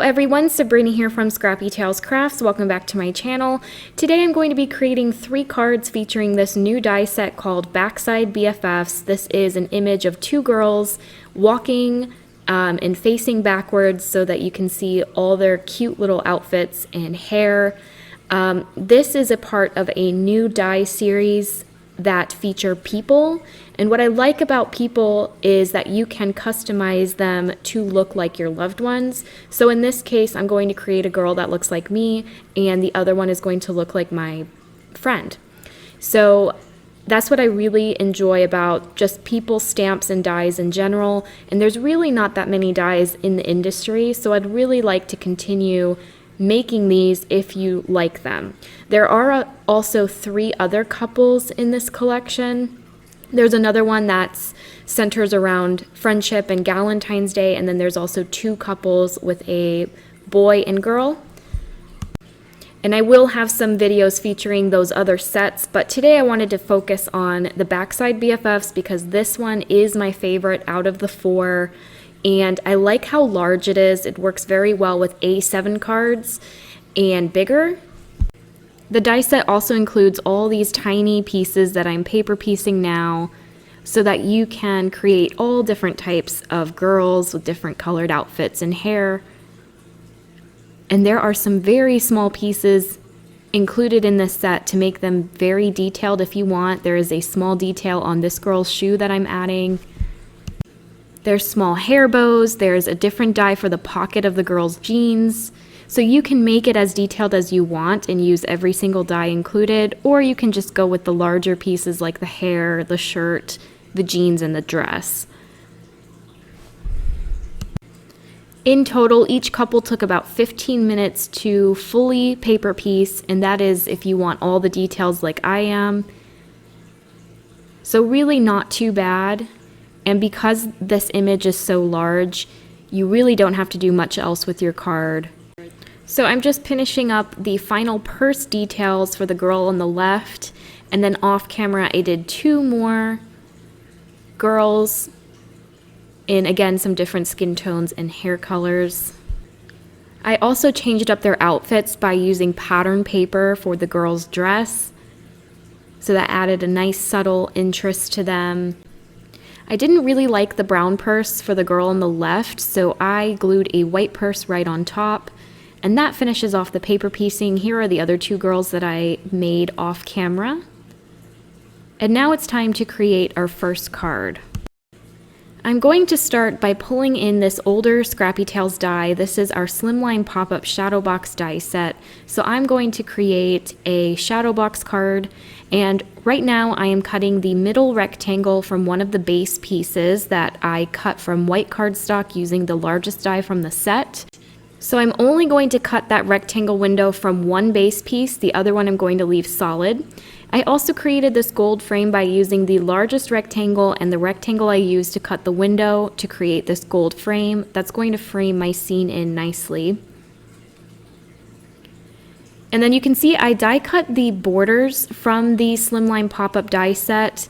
everyone, Sabrina here from Scrappy Tales Crafts. Welcome back to my channel. Today I'm going to be creating 3 cards featuring this new die set called Backside BFFs. This is an image of 2 girls walking and facing backwards so that you can see all their cute little outfits and hair. This is a part of a new die series that feature people, and what I like about people is that you can customize them to look like your loved ones. So in this case, I'm going to create a girl that looks like me, and the other one is going to look like my friend. So that's what I really enjoy about just people, stamps, and dies in general, and there's really not that many dies in the industry, so I'd really like to continue making these if you like them. There are also 3 other couples in this collection. There's another one that centers around friendship and Galentine's Day, and then there's also 2 couples with a boy and girl. And I will have some videos featuring those other sets, but today I wanted to focus on the Backside BFFs because this one is my favorite out of the 4. And I like how large it is. It works very well with A7 cards and bigger. The die set also includes all these tiny pieces that I'm paper piecing now so that you can create all different types of girls with different colored outfits and hair. And there are some very small pieces included in this set to make them very detailed if you want. There is a small detail on this girl's shoe that I'm adding. There's small hair bows, there's a different die for the pocket of the girl's jeans. So you can make it as detailed as you want and use every single die included, or you can just go with the larger pieces like the hair, the shirt, the jeans, and the dress. In total, each couple took about 15 minutes to fully paper piece, and that is if you want all the details like I am. So really not too bad. And because this image is so large, you really don't have to do much else with your card. So I'm just finishing up the final purse details for the girl on the left, and then off camera I did 2 more girls in, again, some different skin tones and hair colors. I also changed up their outfits by using pattern paper for the girl's dress, so that added a nice subtle interest to them. I didn't really like the brown purse for the girl on the left, so I glued a white purse right on top, and that finishes off the paper piecing. Here are the other 2 girls that I made off camera. And now it's time to create our first card. I'm going to start by pulling in this older Scrappy Tales die. This is our Slimline Pop-Up Shadow Box die set. So I'm going to create a shadow box card, and right now I am cutting the middle rectangle from one of the base pieces that I cut from white cardstock using the largest die from the set. So I'm only going to cut that rectangle window from one base piece, the other one I'm going to leave solid. I also created this gold frame by using the largest rectangle and the rectangle I used to cut the window to create this gold frame that's going to frame my scene in nicely. And then you can see I die cut the borders from the Slimline pop-up die set,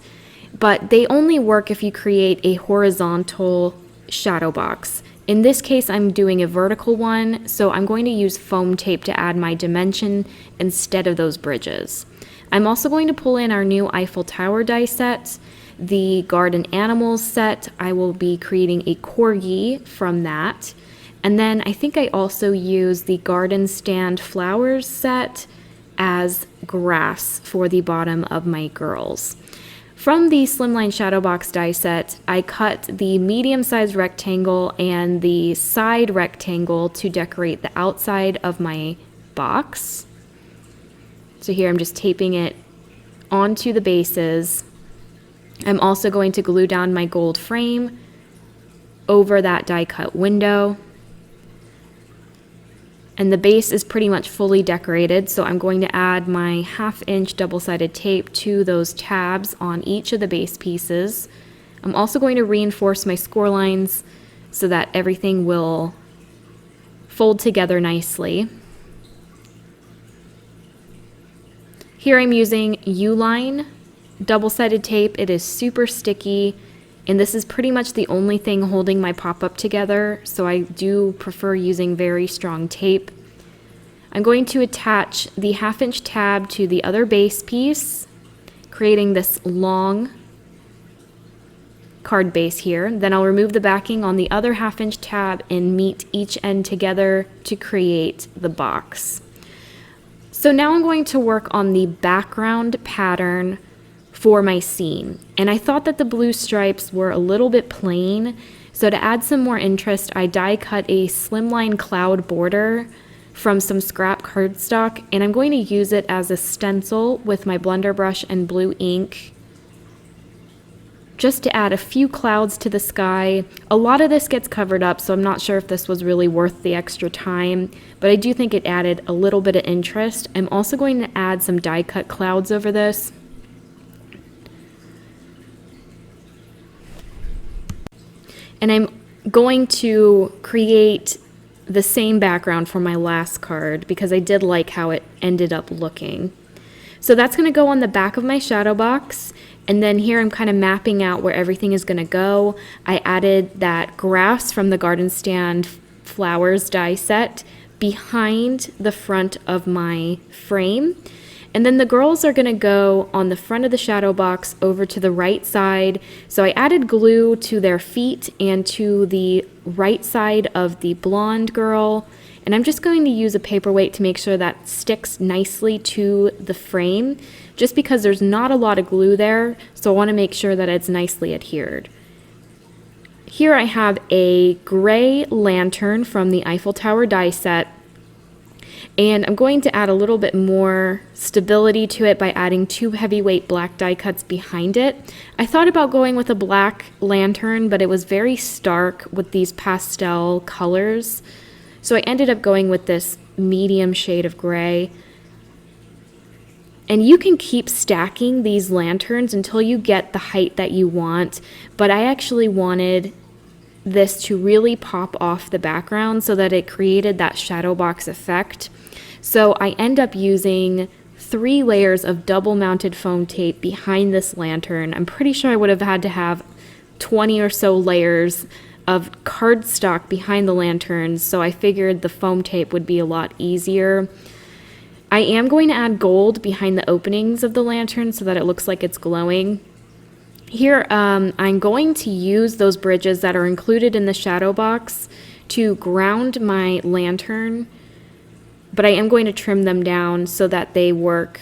but they only work if you create a horizontal shadow box. In this case, I'm doing a vertical one, so I'm going to use foam tape to add my dimension instead of those bridges. I'm also going to pull in our new Eiffel Tower die set, the Garden Animals set. I will be creating a corgi from that. And then I think I also use the Garden Stand Flowers set as grass for the bottom of my girls. From the Slimline Shadow Box die set, I cut the medium-sized rectangle and the side rectangle to decorate the outside of my box. So here I'm just taping it onto the bases. I'm also going to glue down my gold frame over that die cut window. And the base is pretty much fully decorated, so I'm going to add my 1/2-inch double-sided tape to those tabs on each of the base pieces. I'm also going to reinforce my score lines so that everything will fold together nicely. Here I'm using U-line double-sided tape. It is super sticky And this is pretty much the only thing holding my pop-up together, so I do prefer using very strong tape. I'm going to attach the 1/2" tab to the other base piece, creating this long card base here. Then I'll remove the backing on the other 1/2" tab and meet each end together to create the box. So now I'm going to work on the background pattern for my scene. And I thought that the blue stripes were a little bit plain, so to add some more interest, I die cut a slimline cloud border from some scrap cardstock, and I'm going to use it as a stencil with my blender brush and blue ink just to add a few clouds to the sky. A lot of this gets covered up, so I'm not sure if this was really worth the extra time, but I do think it added a little bit of interest. I'm also going to add some die cut clouds over this. And I'm going to create the same background for my last card because I did like how it ended up looking. So that's going to go on the back of my shadow box. And then here I'm kind of mapping out where everything is going to go. I added that grass from the Garden Stand Flowers die set behind the front of my frame. And then the girls are going to go on the front of the shadow box over to the right side. So I added glue to their feet and to the right side of the blonde girl. And I'm just going to use a paperweight to make sure that sticks nicely to the frame, just because there's not a lot of glue there, so I want to make sure that it's nicely adhered. Here I have a gray lantern from the Eiffel Tower die set, and I'm going to add a little bit more stability to it by adding 2 heavyweight black die cuts behind it. I thought about going with a black lantern, but it was very stark with these pastel colors, so I ended up going with this medium shade of gray. And you can keep stacking these lanterns until you get the height that you want, but I actually wanted this to really pop off the background so that it created that shadow box effect. So I end up using 3 layers of double mounted foam tape behind this lantern. I'm pretty sure I would have had to have 20 or so layers of cardstock behind the lanterns, so I figured the foam tape would be a lot easier. I am going to add gold behind the openings of the lantern so that it looks like it's glowing. Here, I'm going to use those bridges that are included in the shadow box to ground my lantern, but I am going to trim them down so that they work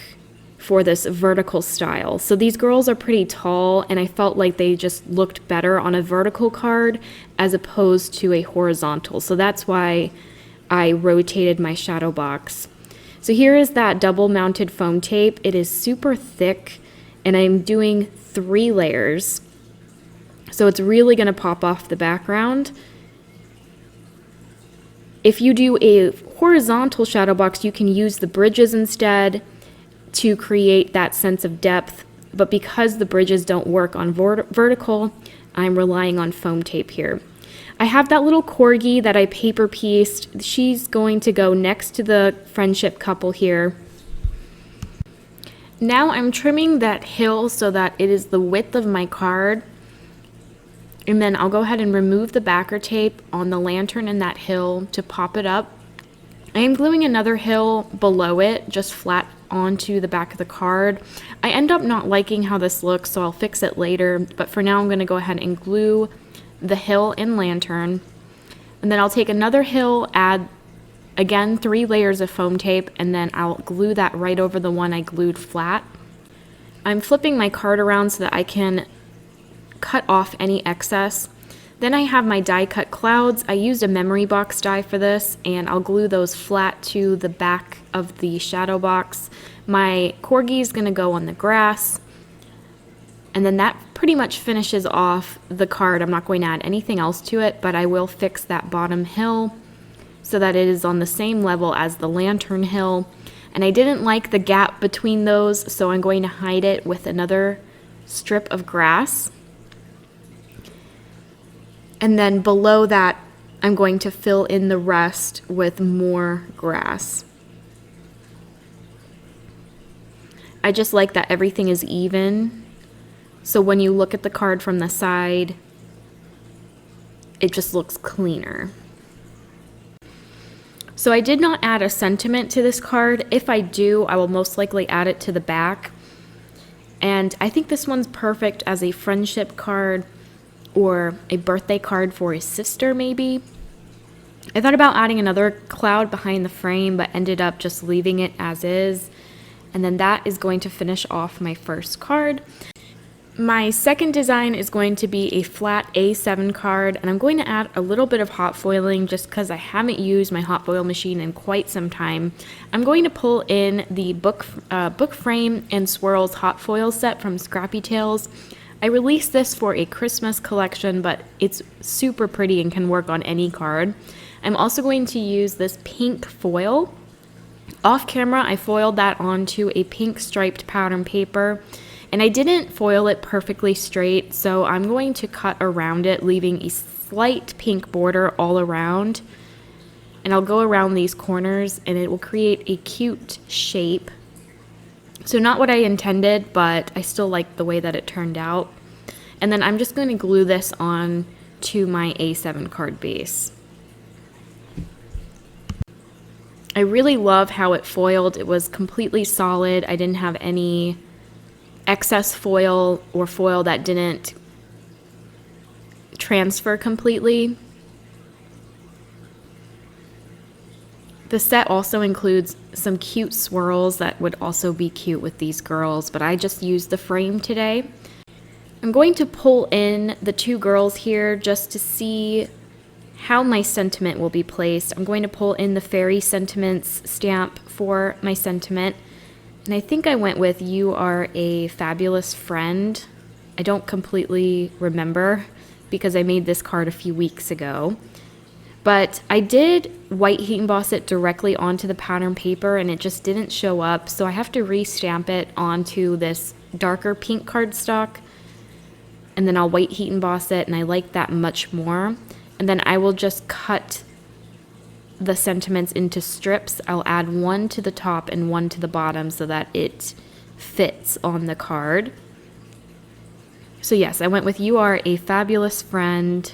for this vertical style. So these girls are pretty tall, and I felt like they just looked better on a vertical card as opposed to a horizontal. So that's why I rotated my shadow box. So here is that double mounted foam tape. It is super thick, and I'm doing 3 layers. So it's really going to pop off the background. If you do a horizontal shadow box, you can use the bridges instead to create that sense of depth. But because the bridges don't work on vertical, I'm relying on foam tape here. I have that little corgi that I paper pieced. She's going to go next to the friendship couple here. Now I'm trimming that hill so that it is the width of my card. And then I'll go ahead and remove the backer tape on the lantern and that hill to pop it up. I am gluing another hill below it, just flat onto the back of the card. I end up not liking how this looks, so I'll fix it later. But for now, I'm going to go ahead and glue the hill and lantern. And then I'll take another hill, add again 3 layers of foam tape, and then I'll glue that right over the one I glued flat. I'm flipping my card around so that I can cut off any excess. Then I have my die cut clouds. I used a memory box die for this, and I'll glue those flat to the back of the shadow box. My corgi is going to go on the grass, and then that pretty much finishes off the card. I'm not going to add anything else to it, but I will fix that bottom hill so that it is on the same level as the lantern hill. And I didn't like the gap between those, so I'm going to hide it with another strip of grass. And then below that, I'm going to fill in the rest with more grass. I just like that everything is even So when you look at the card from the side, it just looks cleaner. So I did not add a sentiment to this card. If I do, I will most likely add it to the back. And I think this one's perfect as a friendship card or a birthday card for a sister maybe. I thought about adding another cloud behind the frame, but ended up just leaving it as is. And then that is going to finish off my first card. My second design is going to be a flat A7 card, and I'm going to add a little bit of hot foiling just because I haven't used my hot foil machine in quite some time. I'm going to pull in the book frame and swirls hot foil set from Scrappy Tales. I released this for a Christmas collection, but it's super pretty and can work on any card. I'm also going to use this pink foil. Off camera, I foiled that onto a pink striped pattern paper. And I didn't foil it perfectly straight, so I'm going to cut around it, leaving a slight pink border all around. And I'll go around these corners, and it will create a cute shape. So not what I intended, but I still like the way that it turned out. And then I'm just going to glue this on to my A7 card base. I really love how it foiled. It was completely solid. I didn't have any excess foil or foil that didn't transfer completely. The set also includes some cute swirls that would also be cute with these girls, but I just used the frame today. I'm going to pull in the two girls here just to see how my sentiment will be placed. I'm going to pull in the fairy sentiments stamp for my sentiment. And I think I went with "You are a fabulous friend." I don't completely remember because I made this card a few weeks ago. But I did white heat emboss it directly onto the pattern paper and it just didn't show up. So I have to re-stamp it onto this darker pink cardstock. And then I'll white heat emboss it, and I like that much more. And then I will just cut the sentiments into strips. I'll add one to the top and one to the bottom so that it fits on the card. So yes, I went with "You are a fabulous friend."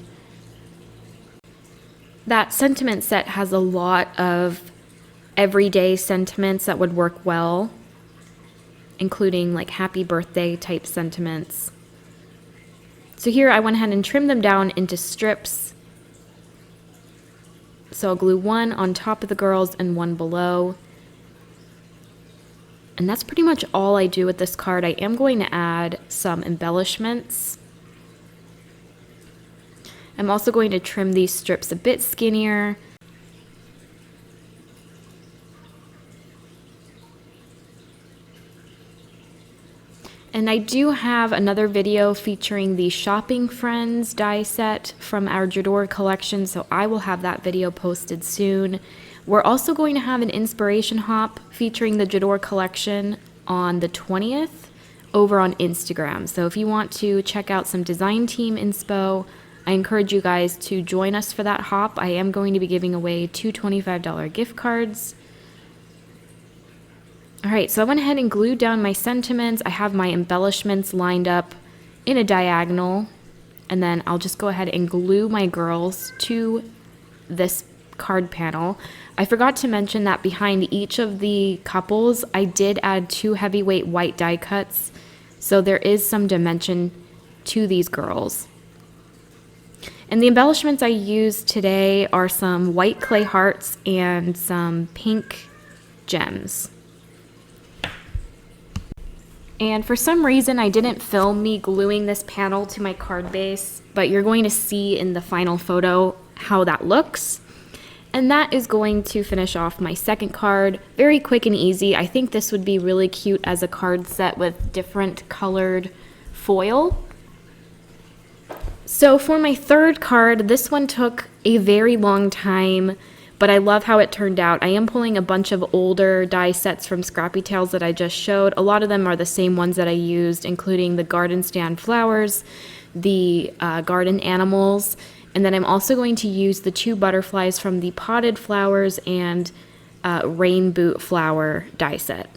That sentiment set has a lot of everyday sentiments that would work well, including like happy birthday type sentiments. So here I went ahead and trimmed them down into strips. So I'll glue one on top of the girls and one below. And that's pretty much all I do with this card. I am going to add some embellishments. I'm also going to trim these strips a bit skinnier. And I do have another video featuring the Shopping Friends die set from our J'adore collection, so I will have that video posted soon. We're also going to have an inspiration hop featuring the J'adore collection on the 20th over on Instagram. So if you want to check out some design team inspo, I encourage you guys to join us for that hop. I am going to be giving away 2 $25 gift cards. All right, so I went ahead and glued down my sentiments. I have my embellishments lined up in a diagonal, and then I'll just go ahead and glue my girls to this card panel. I forgot to mention that behind each of the couples, I did add 2 heavyweight white die cuts, so there is some dimension to these girls. And the embellishments I used today are some white clay hearts and some pink gems. And for some reason, I didn't film me gluing this panel to my card base, but you're going to see in the final photo how that looks. And that is going to finish off my second card. Very quick and easy. I think this would be really cute as a card set with different colored foil. So for my third card, this one took a very long time, but I love how it turned out. I am pulling a bunch of older die sets from Scrappy Tales that I just showed. A lot of them are the same ones that I used, including the garden stand flowers, the garden animals, and then I'm also going to use the 2 butterflies from the potted flowers and rain boot flower die set.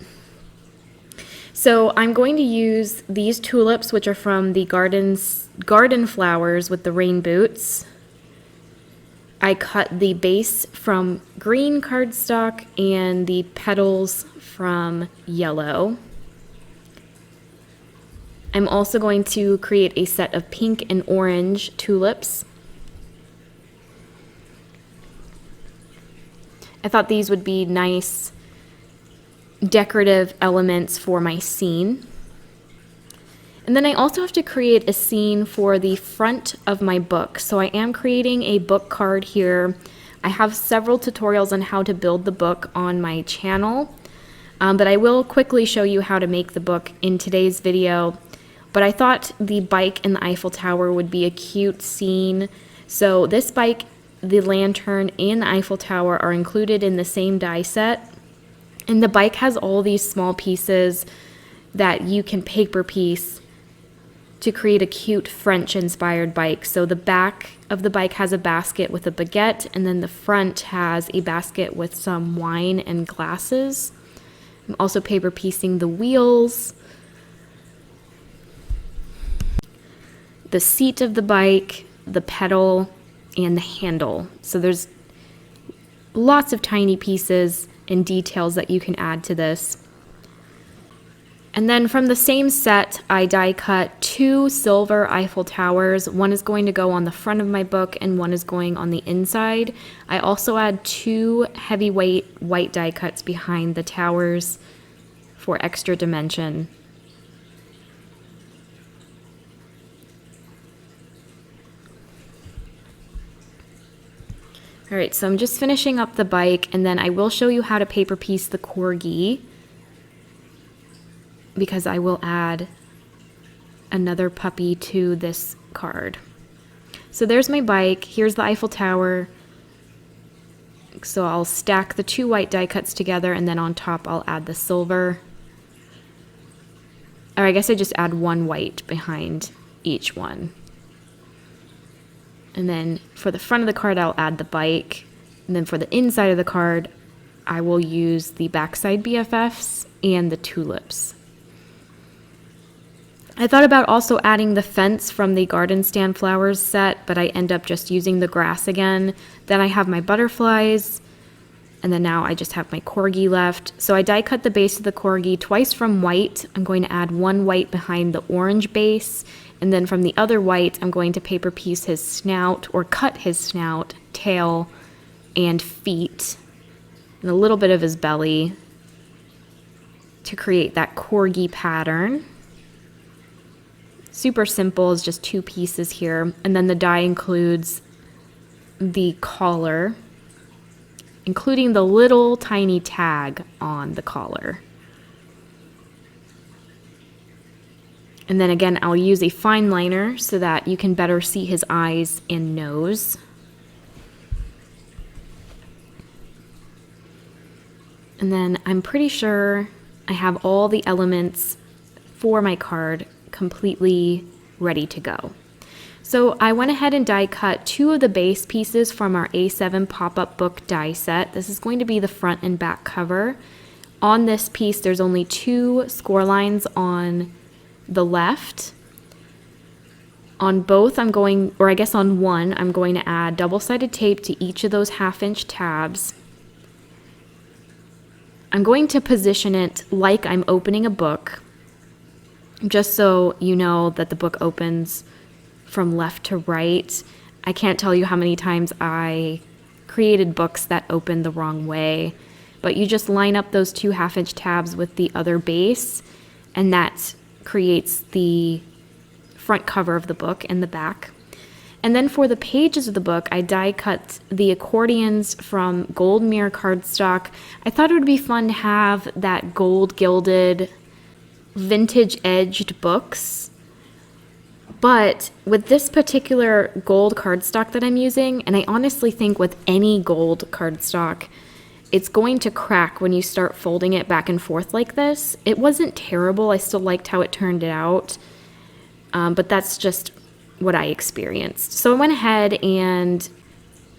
So I'm going to use these tulips, which are from the garden flowers with the rain boots. I cut the base from green cardstock and the petals from yellow. I'm also going to create a set of pink and orange tulips. I thought these would be nice decorative elements for my scene. And then I also have to create a scene for the front of my book. So I am creating a book card here. I have several tutorials on how to build the book on my channel, but I will quickly show you how to make the book in today's video. But I thought the bike and the Eiffel Tower would be a cute scene. So this bike, the lantern, and the Eiffel Tower are included in the same die set. And the bike has all these small pieces that you can paper piece to create a cute French-inspired bike. So the back of the bike has a basket with a baguette, and then the front has a basket with some wine and glasses. I'm also paper piecing the wheels, the seat of the bike, the pedal, and the handle. So there's lots of tiny pieces and details that you can add to this. And then from the same set, I die cut 2 silver Eiffel Towers. One is going to go on the front of my book and one is going on the inside. I also add 2 heavyweight white die cuts behind the towers for extra dimension. All right, so I'm just finishing up the bike, and then I will show you how to paper piece the corgi, because I will add another puppy to this card. So there's my bike. Here's the Eiffel Tower. So I'll stack the 2 white die cuts together, and then on top I'll add the silver. Or I guess I just add 1 white behind each one. And then for the front of the card, I'll add the bike. And then for the inside of the card, I will use the backside BFFs and the tulips. I thought about also adding the fence from the garden stand flowers set, but I end up just using the grass again. Then I have my butterflies, and then now I just have my corgi left. So I die cut the base of the corgi twice from white. I'm going to add 1 white behind the orange base, and then from the other white, I'm going to paper piece his snout, or cut his snout, tail, and feet, and a little bit of his belly to create that corgi pattern. Super simple, is just 2 pieces here. And then the die includes the collar, including the little tiny tag on the collar. And then again, I'll use a fine liner so that you can better see his eyes and nose. And then I'm pretty sure I have all the elements for my card completely ready to go. So I went ahead and die cut 2 of the base pieces from our A7 pop-up book die set. This is going to be the front and back cover. On this piece, there's only 2 score lines on the left. On both, I'm going, or I guess on one, I'm going to add double-sided tape to each of those 1/2-inch tabs. I'm going to position it like I'm opening a book, just so you know that the book opens from left to right. I can't tell you how many times I created books that opened the wrong way, but you just line up those 2 1/2-inch tabs with the other base, and that creates the front cover of the book and the back. And then for the pages of the book, I die cut the accordions from gold mirror cardstock. I thought it would be fun to have that gold gilded vintage edged books, but with this particular gold cardstock that I'm using, and I honestly think with any gold cardstock, it's going to crack when you start folding it back and forth like this. It wasn't terrible. I still liked how it turned out, but that's just what I experienced. So I went ahead and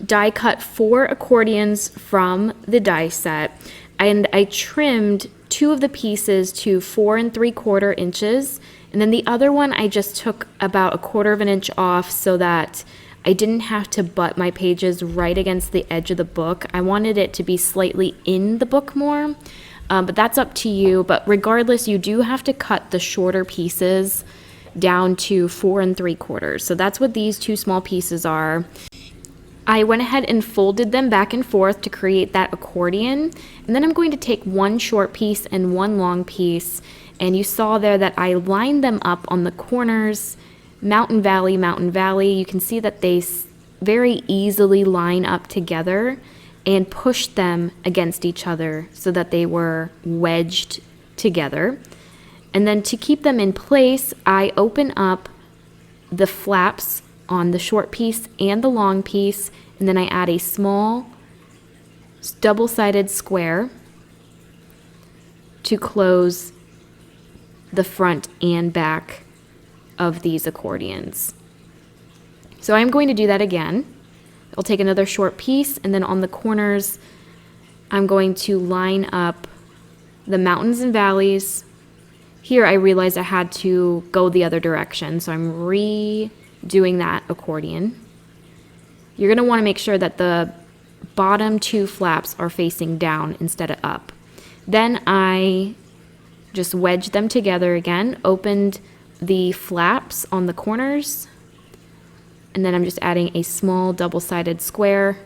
die cut 4 accordions from the die set, and I trimmed two of the pieces to 4 3/4 inches. And then the other one, I just took about 1/4 of an inch off so that I didn't have to butt my pages right against the edge of the book. I wanted it to be slightly in the book more, but that's up to you. But regardless, you do have to cut the shorter pieces down to 4 3/4. So that's what these two small pieces are. I went ahead and folded them back and forth to create that accordion. And then I'm going to take one short piece and one long piece. And you saw there that I lined them up on the corners, mountain, valley, mountain, valley. You can see that they very easily line up together, and pushed them against each other so that they were wedged together. And then to keep them in place, I open up the flaps on the short piece and the long piece, and then I add a small double-sided square to close the front and back of these accordions. So I'm going to do that again. I'll take another short piece, and then on the corners I'm going to line up the mountains and valleys. Here I realized I had to go the other direction, so I'm redoing that accordion. You're going to want to make sure that the bottom two flaps are facing down instead of up. Then I just wedged them together again, opened the flaps on the corners, and then I'm just adding a small double-sided square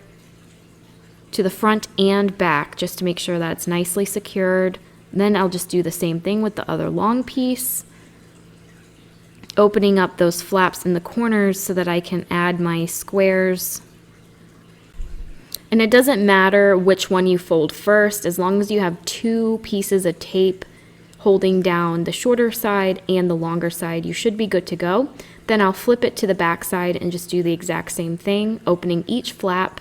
to the front and back just to make sure that it's nicely secured. And then I'll just do the same thing with the other long piece, opening up those flaps in the corners so that I can add my squares. And it doesn't matter which one you fold first, as long as you have two pieces of tape holding down the shorter side and the longer side, you should be good to go. Then I'll flip it to the back side and just do the exact same thing, opening each flap,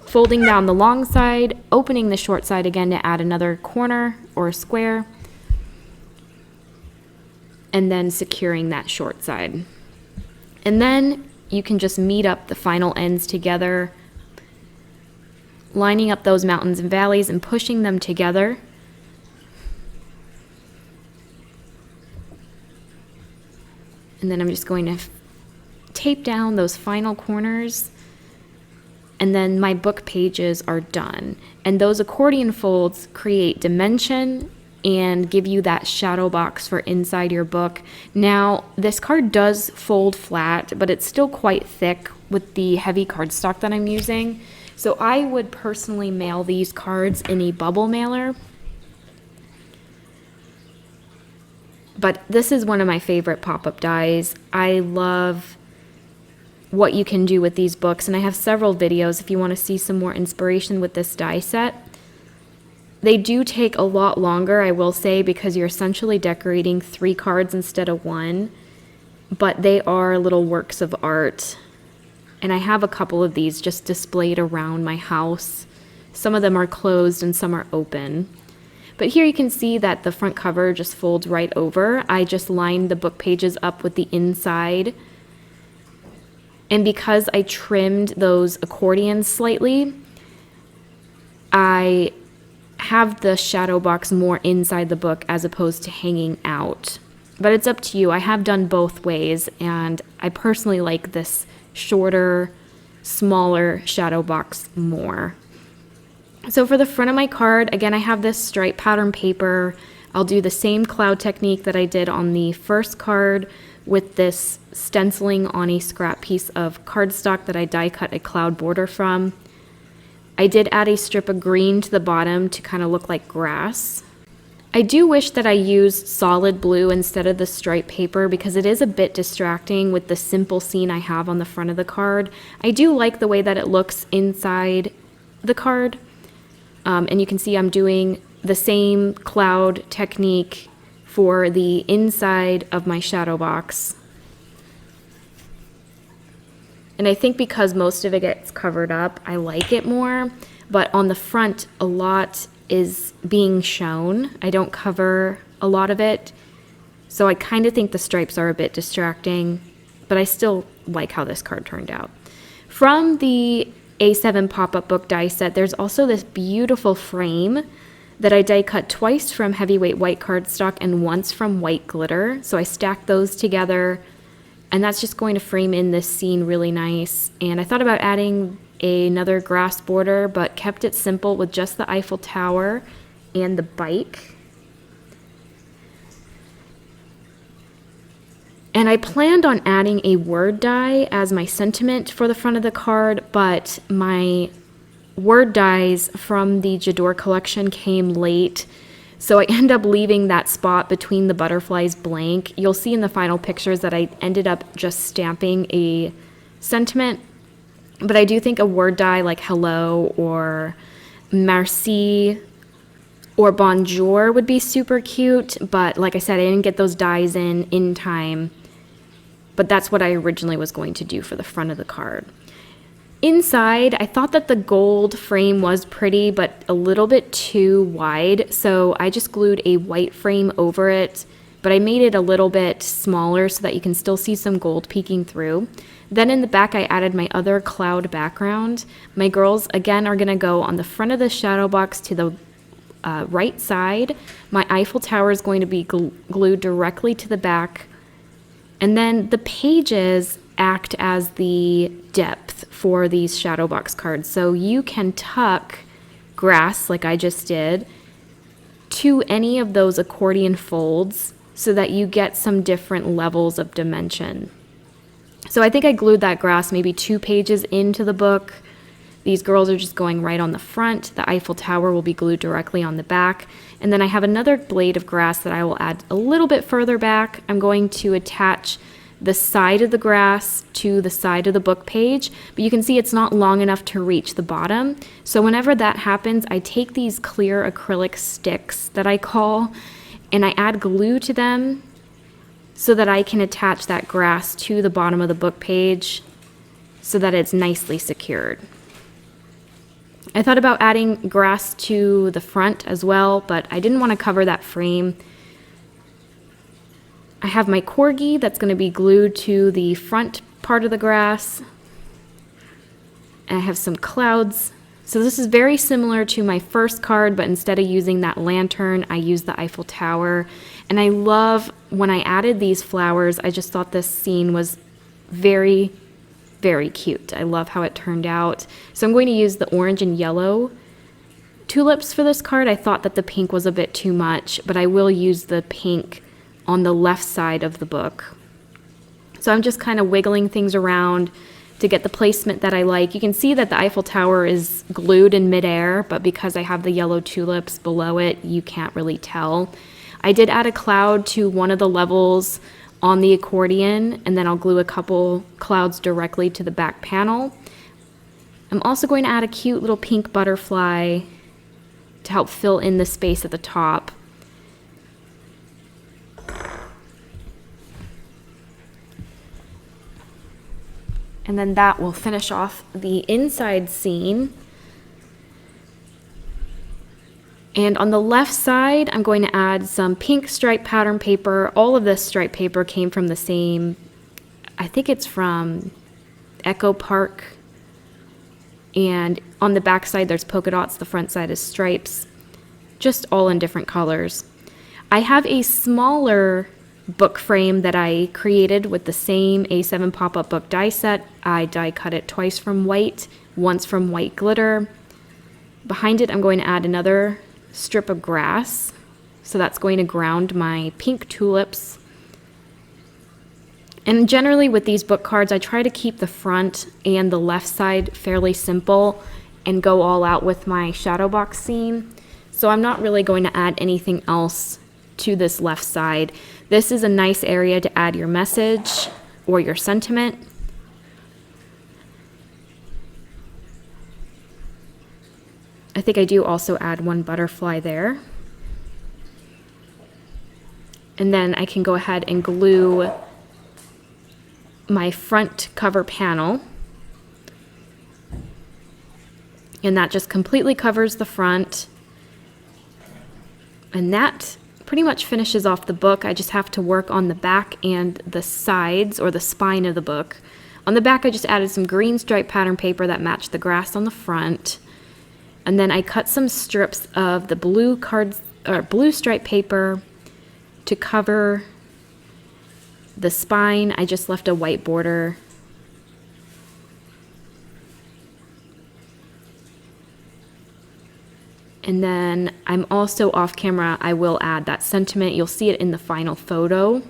folding down the long side, opening the short side again to add another corner or square, and then securing that short side. And then you can just meet up the final ends together, lining up those mountains and valleys and pushing them together. And then I'm just going to tape down those final corners, and then my book pages are done. And those accordion folds create dimension and give you that shadow box for inside your book. Now, this card does fold flat, but it's still quite thick with the heavy cardstock that I'm using. So I would personally mail these cards in a bubble mailer. But this is one of my favorite pop-up dies. I love what you can do with these books, and I have several videos if you want to see some more inspiration with this die set. They do take a lot longer, I will say, because you're essentially decorating 3 cards instead of 1, but they are little works of art. And I have a couple of these just displayed around my house. Some of them are closed and some are open. But here you can see that the front cover just folds right over. I just lined the book pages up with the inside. And because I trimmed those accordions slightly, I have the shadow box more inside the book as opposed to hanging out. But it's up to you. I have done both ways, and I personally like this shorter, smaller shadow box more. So for the front of my card, again, I have this stripe pattern paper. I'll do the same cloud technique that I did on the first card with this stenciling on a scrap piece of cardstock that I die cut a cloud border from. I did add a strip of green to the bottom to kind of look like grass. I do wish that I used solid blue instead of the stripe paper because it is a bit distracting with the simple scene I have on the front of the card. I do like the way that it looks inside the card. And you can see I'm doing the same cloud technique for the inside of my shadow box. And I think because most of it gets covered up, I like it more. But on the front, a lot is being shown. I don't cover a lot of it. So I kind of think the stripes are a bit distracting, but I still like how this card turned out. From the A7 pop-up book die set, there's also this beautiful frame that I die cut twice from heavyweight white cardstock and once from white glitter. So I stacked those together, and that's just going to frame in this scene really nice. And I thought about adding another grass border, but kept it simple with just the Eiffel Tower and the bike. And I planned on adding a word die as my sentiment for the front of the card, but my word dies from the J'adore collection came late, so I end up leaving that spot between the butterflies blank. You'll see in the final pictures that I ended up just stamping a sentiment, but I do think a word die like hello or merci or bonjour would be super cute, but like I said, I didn't get those dies in time, but that's what I originally was going to do for the front of the card. Inside, I thought that the gold frame was pretty, but a little bit too wide, so I just glued a white frame over it, but I made it a little bit smaller so that you can still see some gold peeking through. Then in the back, I added my other cloud background. My girls, again, are going to go on the front of the shadow box to the right side. My Eiffel Tower is going to be glued directly to the back, and then the pages act as the depth for these shadow box cards. So you can tuck grass, like I just did, to any of those accordion folds so that you get some different levels of dimension. So I think I glued that grass maybe 2 pages into the book. These girls are just going right on the front. The Eiffel Tower will be glued directly on the back. And then I have another blade of grass that I will add a little bit further back. I'm going to attach the side of the grass to the side of the book page, but you can see it's not long enough to reach the bottom. So whenever that happens, I take these clear acrylic sticks that I call, and I add glue to them so that I can attach that grass to the bottom of the book page so that it's nicely secured. I thought about adding grass to the front as well, but I didn't want to cover that frame. I have my corgi that's going to be glued to the front part of the grass. And I have some clouds. So this is very similar to my first card, but instead of using that lantern, I used the Eiffel Tower. And I love when I added these flowers, I just thought this scene was very, very cute. I love how it turned out. So I'm going to use the orange and yellow tulips for this card. I thought that the pink was a bit too much, but I will use the pink on the left side of the book. So I'm just kind of wiggling things around to get the placement that I like. You can see that the Eiffel Tower is glued in midair, but because I have the yellow tulips below it, you can't really tell. I did add a cloud to one of the levels on the accordion, and then I'll glue a couple clouds directly to the back panel. I'm also going to add a cute little pink butterfly to help fill in the space at the top. And then that will finish off the inside scene. And on the left side, I'm going to add some pink stripe pattern paper. All of this stripe paper came from the same, I think it's from Echo Park. And on the back side, there's polka dots. The front side is stripes, just all in different colors. I have a smaller book frame that I created with the same A7 pop-up book die set. I die cut it twice from white, once from white glitter. Behind it, I'm going to add another strip of grass. So that's going to ground my pink tulips. And generally with these book cards, I try to keep the front and the left side fairly simple and go all out with my shadow box scene. So I'm not really going to add anything else to this left side. This is a nice area to add your message or your sentiment. I think I do also add one butterfly there. And then I can go ahead and glue my front cover panel. And that just completely covers the front. And that pretty much finishes off the book. I just have to work on the back and the sides or the spine of the book. On the back, I just added some green stripe pattern paper that matched the grass on the front. And then I cut some strips of the blue stripe paper to cover the spine. I just left a white border. And then I'm also off camera, I will add that sentiment. You'll see it in the final photo.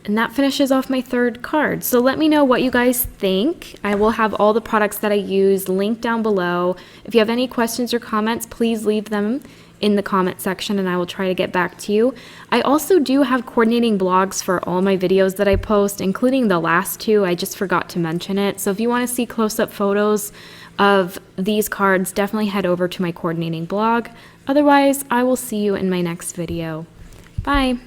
And that finishes off my third card. So let me know what you guys think. I will have all the products that I used linked down below. If you have any questions or comments, please leave them in the comment section and I will try to get back to you. I also do have coordinating blogs for all my videos that I post, including the last two. I just forgot to mention it. So if you want to see close-up photos of these cards, definitely head over to my coordinating blog. Otherwise, I will see you in my next video. Bye.